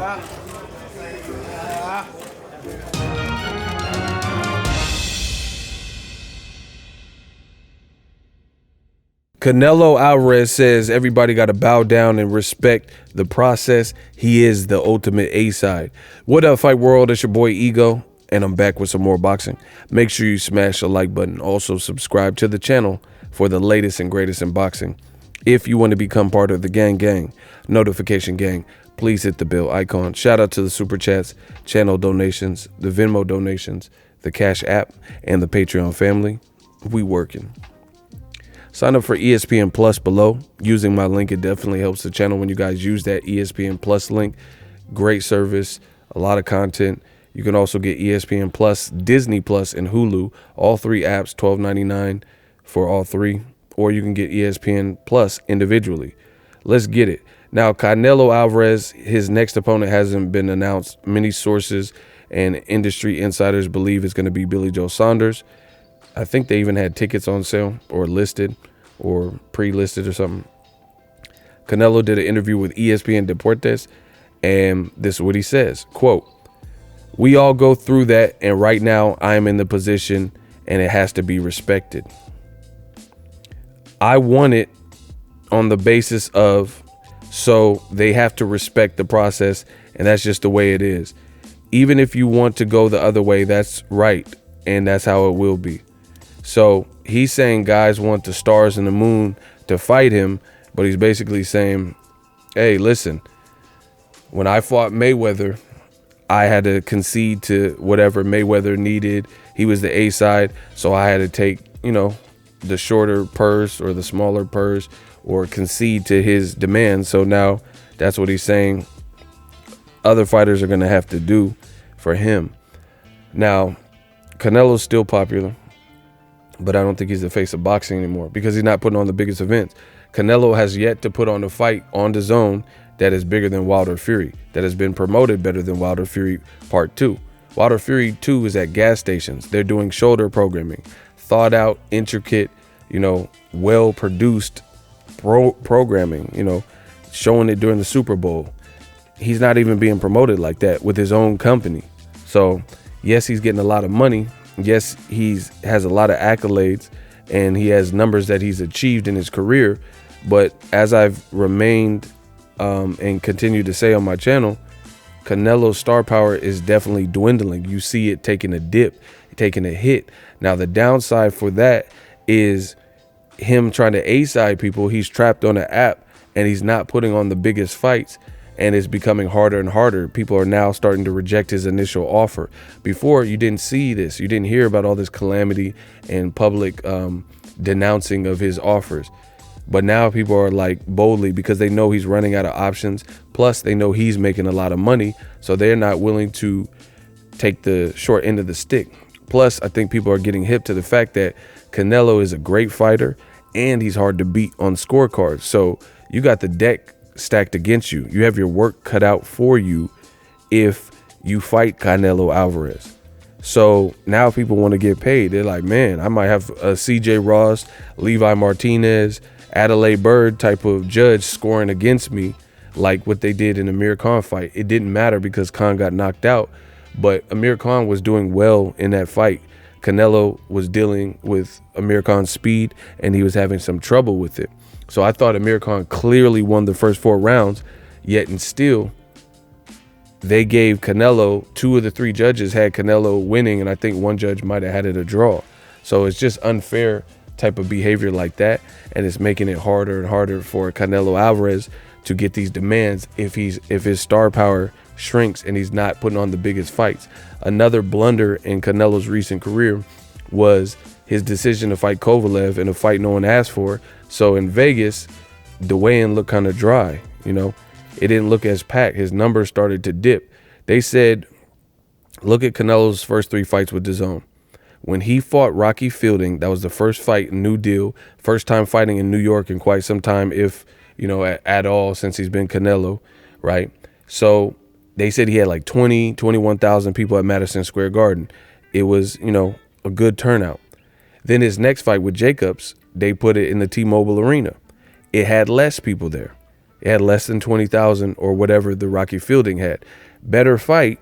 Canelo Alvarez says everybody got to bow down and respect the process. He is the ultimate A-side. What up, Fight World? It's your boy Ego, and I'm back with some more boxing. Make sure you smash the like button. Also, subscribe to the channel for the latest and greatest in boxing. If you want to become part of the gang, notification gang, please hit the bell icon. Shout out to the Super Chats, channel donations, the Venmo donations, the Cash app, and the Patreon family. We working. Sign up for ESPN Plus below. Using my link, it definitely helps the channel when you guys use that ESPN Plus link. Great service, a lot of content. You can also get ESPN Plus, Disney Plus, and Hulu. All three apps, $12.99 for all three. Or you can get ESPN Plus individually. Let's get it. Now, Canelo Alvarez, his next opponent hasn't been announced. Many sources and industry insiders believe it's going to be Billy Joe Saunders. I think they even had tickets on sale or listed or pre-listed or something. Canelo did an interview with ESPN Deportes, and this is what he says, quote, "We all go through that, and right now I am in the position, and it has to be respected. I won it on the basis of, so they have to respect the process, and that's just the way it is. Even if you want to go the other way, that's right, and that's how it will be." So he's saying guys want the stars and the moon to fight him, but he's basically saying, hey, listen, when I fought Mayweather, I had to concede to whatever Mayweather needed. He was the A side, so I had to take, the shorter purse or the smaller purse or concede to his demands. So now that's what he's saying other fighters are going to have to do for him. Now, Canelo's still popular, but I don't think he's the face of boxing anymore because he's not putting on the biggest events. Canelo has yet to put on a fight on the zone that is bigger than Wilder Fury, that has been promoted better than Wilder Fury Part 2. Wilder Fury 2 is at gas stations. They're doing shoulder programming, thought out, intricate, well-produced programming, showing it during the Super Bowl. He's not even being promoted like that with his own company. So, yes, he's getting a lot of money. Yes, he has a lot of accolades and he has numbers that he's achieved in his career. But as I've remained and continue to say on my channel, Canelo's star power is definitely dwindling. You see it taking a dip, taking a hit. Now, the downside for that is him trying to A-side people. He's trapped on an app and he's not putting on the biggest fights. And it's becoming harder and harder. People are now starting to reject his initial offer. Before, you didn't see this. You didn't hear about all this calamity and public denouncing of his offers. But now people are like boldly, because they know he's running out of options. Plus, they know he's making a lot of money. So they're not willing to take the short end of the stick. Plus, I think people are getting hip to the fact that Canelo is a great fighter and he's hard to beat on scorecards. So you got the deck stacked against you. You have your work cut out for you if you fight Canelo Alvarez. So now people want to get paid. They're like, man, I might have a CJ Ross, Levi Martinez, Adelaide Bird type of judge scoring against me, like what they did in the Amir Khan fight. It didn't matter because Khan got knocked out, but Amir Khan was doing well in that fight. Canelo was dealing with Amir Khan's speed and he was having some trouble with it. So I thought Amir Khan clearly won the first 4 rounds, yet and still they gave Canelo, 2 of the 3 judges had Canelo winning, and I think 1 judge might have had it a draw. So it's just unfair type of behavior like that, and it's making it harder and harder for Canelo Alvarez to get these demands if his star power shrinks and he's not putting on the biggest fights. Another blunder in Canelo's recent career was his decision to fight Kovalev in a fight no one asked for. So in Vegas, the weigh-in looked kind of dry, It didn't look as packed. His numbers started to dip. They said, look at Canelo's first 3 fights with DAZN. When he fought Rocky Fielding, that was the first fight, New Deal, first time fighting in New York in quite some time, if, at all, since he's been Canelo, right? So they said he had like 21,000 people at Madison Square Garden. It was, a good turnout. Then his next fight with Jacobs, they put it in the T-Mobile Arena. It had less people there. It had less than 20,000 or whatever the Rocky Fielding had. Better fight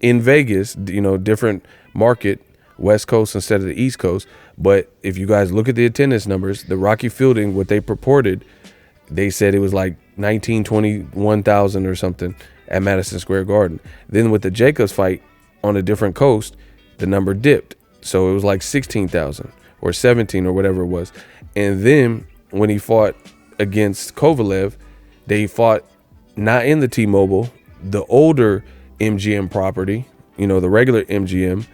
in Vegas, different market, West Coast instead of the East Coast. But if you guys look at the attendance numbers, the Rocky Fielding, what they purported, they said it was like 21,000 or something at Madison Square Garden. Then with the Jacobs fight on a different coast, the number dipped. So it was like 16,000 or 17 or whatever it was. And then when he fought against Kovalev, they fought not in the T-Mobile, the older MGM property, the regular MGM,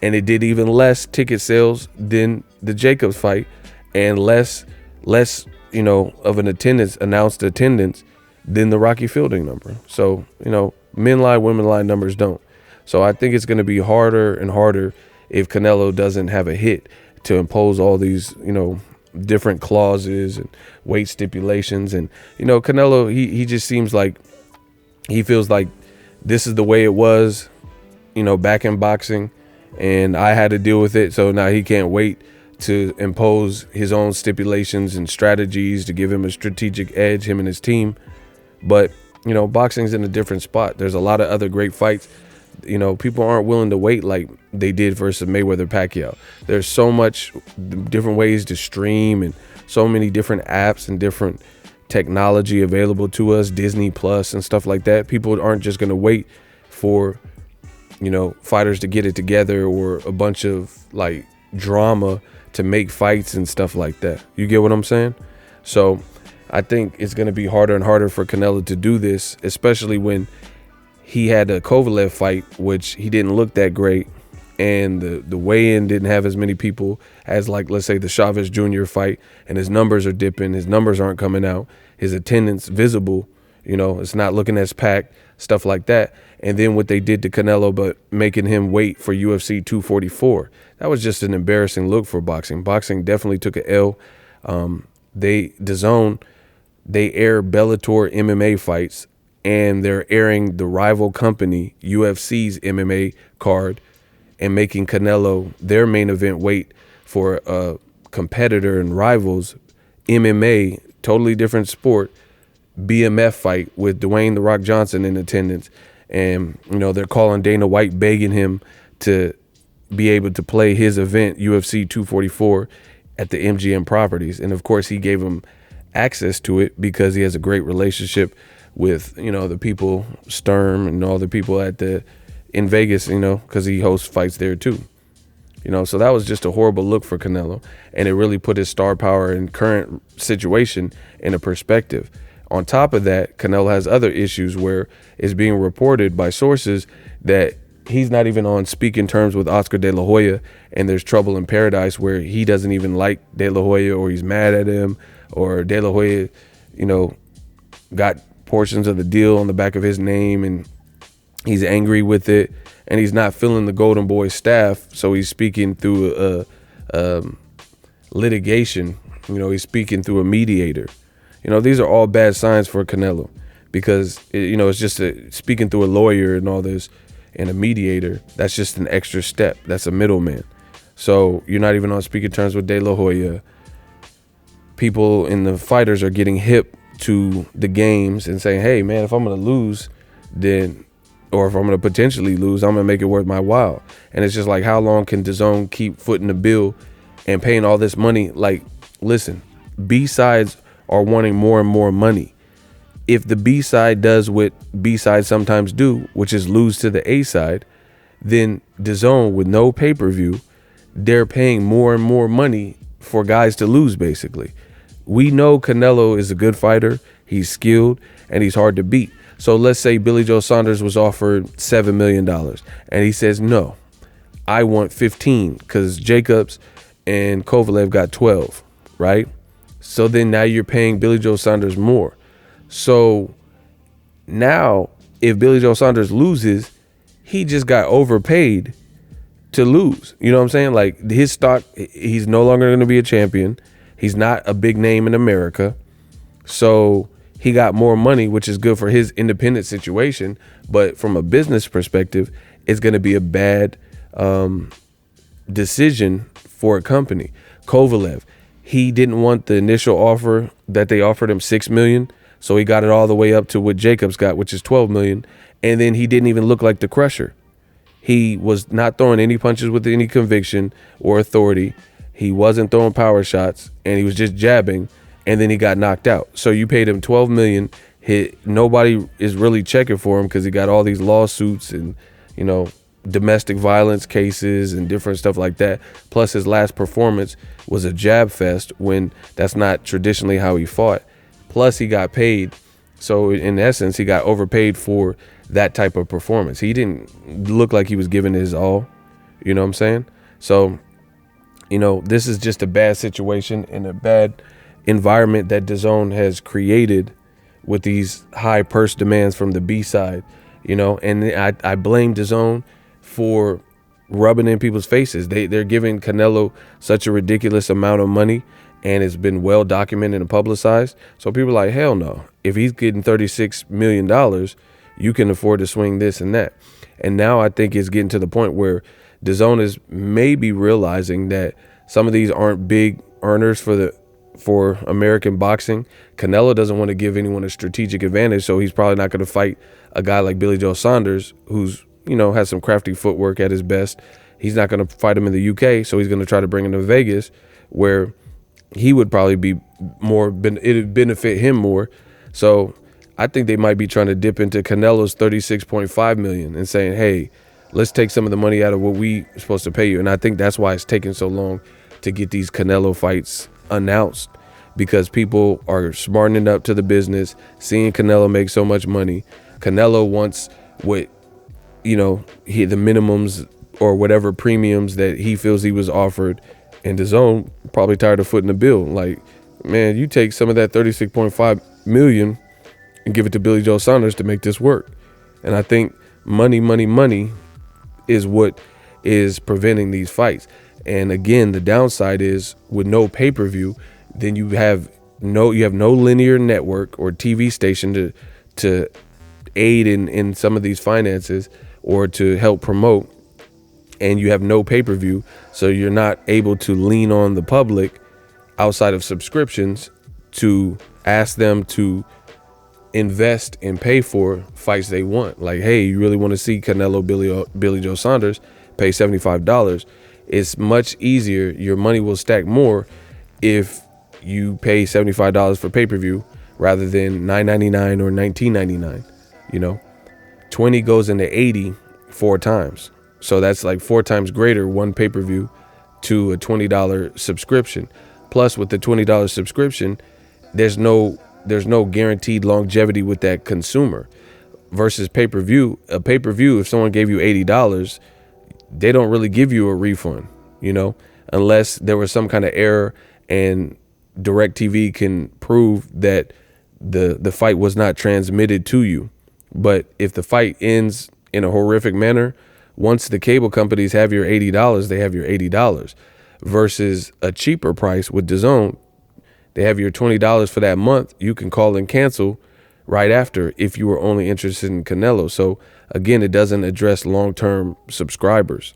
and it did even less ticket sales than the Jacobs fight, and less of an announced attendance than the Rocky Fielding number. So, men lie, women lie, numbers don't. So I think it's going to be harder and harder if Canelo doesn't have a hit to impose all these, different clauses and weight stipulations. And, Canelo, he just seems like he feels like this is the way it was, back in boxing, and I had to deal with it. So now he can't wait to impose his own stipulations and strategies to give him a strategic edge, him and his team. But, boxing's in a different spot. There's a lot of other great fights. People aren't willing to wait like they did versus Mayweather Pacquiao. There's so much different ways to stream and so many different apps and different technology available to us, Disney Plus and stuff like that. People aren't just going to wait for, fighters to get it together or a bunch of like drama to make fights and stuff like that. You get what I'm saying? So I think it's going to be harder and harder for Canelo to do this, especially when he had a Kovalev fight, which he didn't look that great, and the weigh-in didn't have as many people as, like, let's say the Chavez Jr. fight, and his numbers are dipping, his numbers aren't coming out, his attendance visible, it's not looking as packed, stuff like that. And then what they did to Canelo, but making him wait for UFC 244, that was just an embarrassing look for boxing. Boxing definitely took an L. DAZN, they air Bellator MMA fights, and they're airing the rival company UFC's MMA card and making Canelo their main event wait for a competitor and rivals MMA, totally different sport, BMF fight with Dwayne "The Rock" Johnson in attendance. And, they're calling Dana White, begging him to be able to play his event, UFC 244, at the MGM properties. And, of course, he gave him access to it because he has a great relationship with, the people, Sturm and all the people in Vegas, because he hosts fights there too. So that was just a horrible look for Canelo. And it really put his star power and current situation in a perspective. On top of that, Canelo has other issues where it's being reported by sources that he's not even on speaking terms with Oscar De La Hoya, and there's trouble in paradise where he doesn't even like De La Hoya, or he's mad at him, or De La Hoya, got portions of the deal on the back of his name and he's angry with it, and he's not feeling the Golden Boy staff, so he's speaking through a litigation. He's speaking through a mediator. These are all bad signs for Canelo, because it's just speaking through a lawyer and all this, and a mediator. That's just an extra step. That's a middleman. So you're not even on speaking terms with De La Hoya. People in the fighters are getting hip to the games and saying, hey man, if I'm gonna lose, or if I'm gonna potentially lose, I'm gonna make it worth my while. And it's just like, how long can DAZN keep footing the bill and paying all this money? Like, listen, B-sides are wanting more and more money. If the B-side does what B-sides sometimes do, which is lose to the A-side, then DAZN, with no pay-per-view, they're paying more and more money for guys to lose, basically. We know Canelo is a good fighter, he's skilled, and he's hard to beat. So let's say Billy Joe Saunders was offered $7 million, and he says, no, I want 15, because Jacobs and Kovalev got 12, right? So then now you're paying Billy Joe Saunders more. So now if Billy Joe Saunders loses, he just got overpaid to lose. You know what I'm saying? Like, his stock, he's no longer going to be a champion. He's not a big name in America. So he got more money, which is good for his independent situation. But from a business perspective, it's going to be a bad decision for a company. Kovalev, he didn't want the initial offer that they offered him, $6 million. So he got it all the way up to what Jacobs got, which is 12 million. And then he didn't even look like the Crusher. He was not throwing any punches with any conviction or authority. He wasn't throwing power shots, and he was just jabbing, and then he got knocked out. So you paid him 12 million. Nobody is really checking for him because he got all these lawsuits and, you know, domestic violence cases and different stuff like that. Plus his last performance was a jab fest when that's not traditionally how he fought. Plus he got paid. So in essence, he got overpaid for that type of performance. He didn't look like he was giving his all, you know what I'm saying? So, you know, this is just a bad situation and a bad environment that DAZN has created with these high purse demands from the B side, you know, and I blame DAZN for rubbing in people's faces. They're giving Canelo such a ridiculous amount of money, and it's been well documented and publicized. So people are like, hell no. If he's getting $36 million, you can afford to swing this and that. And now I think it's getting to the point where DAZN is maybe realizing that some of these aren't big earners for American boxing. Canelo doesn't want to give anyone a strategic advantage, so he's probably not going to fight a guy like Billy Joe Saunders, who's, you know, has some crafty footwork at his best. He's not going to fight him in the UK, so he's going to try to bring him to Vegas, where he would probably be more, it'd benefit him more. So I think they might be trying to dip into Canelo's 36.5 million and saying, hey, let's take some of the money out of what we supposed to pay you. And I think that's why it's taking so long to get these Canelo fights announced, because people are smartening up to the business, seeing Canelo make so much money. Canelo wants what, you know, the minimums or whatever premiums that he feels he was offered. And DAZN probably tired of footing the bill. Like, man, you take some of that 36.5 million and give it to Billy Joe Saunders to make this work. And I think money is what is preventing these fights. And again, the downside is with no pay-per-view, then you have no linear network or TV station to aid in some of these finances or to help promote, and you have no pay-per-view, so you're not able to lean on the public outside of subscriptions to ask them to invest and pay for fights they want. Like, hey, you really want to see Canelo Billy Joe Saunders? Pay $75. It's much easier. Your money will stack more if you pay $75 for pay-per-view rather than $9.99 or $19.99. You know, 20 goes into 80 4 times. So that's like 4 times greater one pay-per-view to a $20 subscription. Plus with the $20 subscription, there's no guaranteed longevity with that consumer versus pay-per-view. A pay-per-view, if someone gave you $80, they don't really give you a refund, you know, unless there was some kind of error and DirecTV can prove that the fight was not transmitted to you. But if the fight ends in a horrific manner, once the cable companies have your $80, they have your $80 versus a cheaper price with DAZN. They have your $20 for that month. You can call and cancel right after if you were only interested in Canelo. So again, it doesn't address long-term subscribers.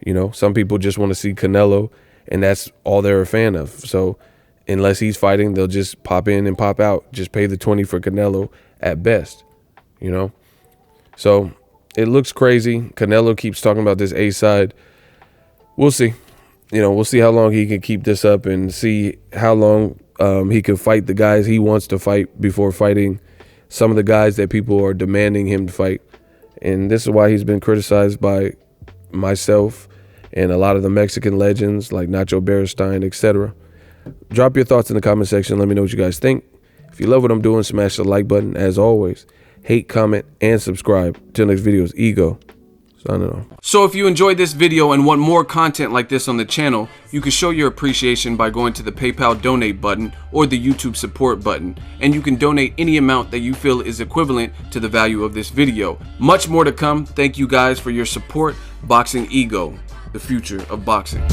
You know, some people just want to see Canelo and that's all they're a fan of. So unless he's fighting, they'll just pop in and pop out, just pay the 20 for Canelo at best, you know? So it looks crazy. Canelo keeps talking about this A side. We'll see. You know, we'll see how long he can keep this up and see how long he can fight the guys he wants to fight before fighting some of the guys that people are demanding him to fight. And this is why he's been criticized by myself and a lot of the Mexican legends like Nacho Beristain, etc. Drop your thoughts in the comment section. Let me know what you guys think. If you love what I'm doing, smash the like button. As always, hate, comment, and subscribe. Till next video is Ego. Signing off. So if you enjoyed this video and want more content like this on the channel, you can show your appreciation by going to the PayPal donate button or the YouTube support button, and you can donate any amount that you feel is equivalent to the value of this video. Much more to come. Thank you guys for your support. Boxing Ego, the future of boxing.